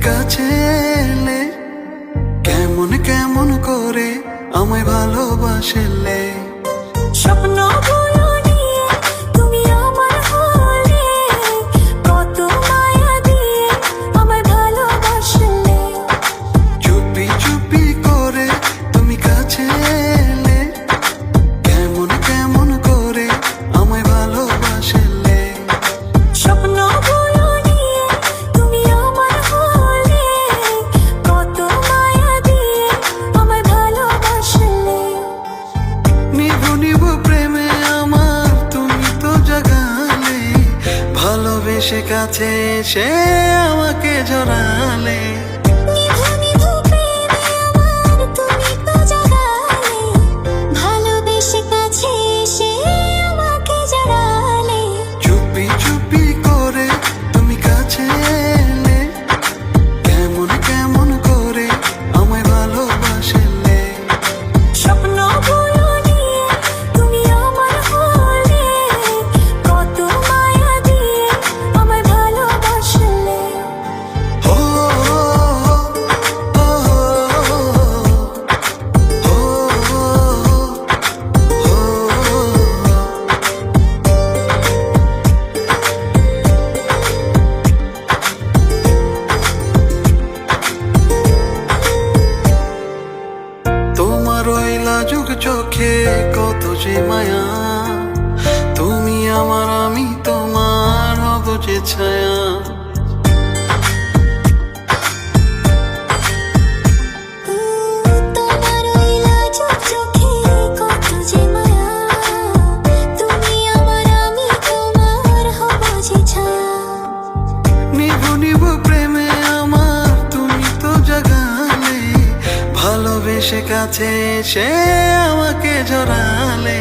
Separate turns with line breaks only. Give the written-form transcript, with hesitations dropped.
কাছে এলে কেমন কেমন করে আমায় ভালোবাসলে।
স্বপ্ন বলো নিয়ে তুমি আমার হলে, কত মায়া দিয়ে আমায় ভালোবাসলে।
চুপি চুপি করে তুমি কাছে এলে কেমন কেমন করে আমায় ভালোবাসলে।
স্বপ্ন বলো নিয়ে তুমি আমার হলে, কত মায়া দিয়ে আমায় ভালোবাসলে।
নিভু নিভু প্রেমে আমার তুমি তো জাগালে, ভালোবেসে কাছে এসে আমাকে জড়ালে।
নিভু নিভু প্রেমে আমার তুমি তো জাগালে, ভালোবেসে কাছে এসে আমাকে জড়ালে।
চুপি চুপি করে তুমি কাছে এলে কেমন কেমন করে আমায় ভালোবাসলে।
স্বপ্ন বলো নিয়ে তুমি আমার হলে, কত মায়া দিয়ে আমায় ভালোবাসলে।
ও ও তোমার ওই লাজুক চোখে কত যে মায়া, তুমি আমার আমি তোমার হব যে ছায়া।
তোমার ওই লাজুক চোখে কত যে মায়া, তুমি আমার আমি তোমার হব যে ছায়া।
নিভু নিভু প্রেমে আমার তুমি তো জাগালে, ভালোবেসে কাছে এসে আমাকে জড়ালে।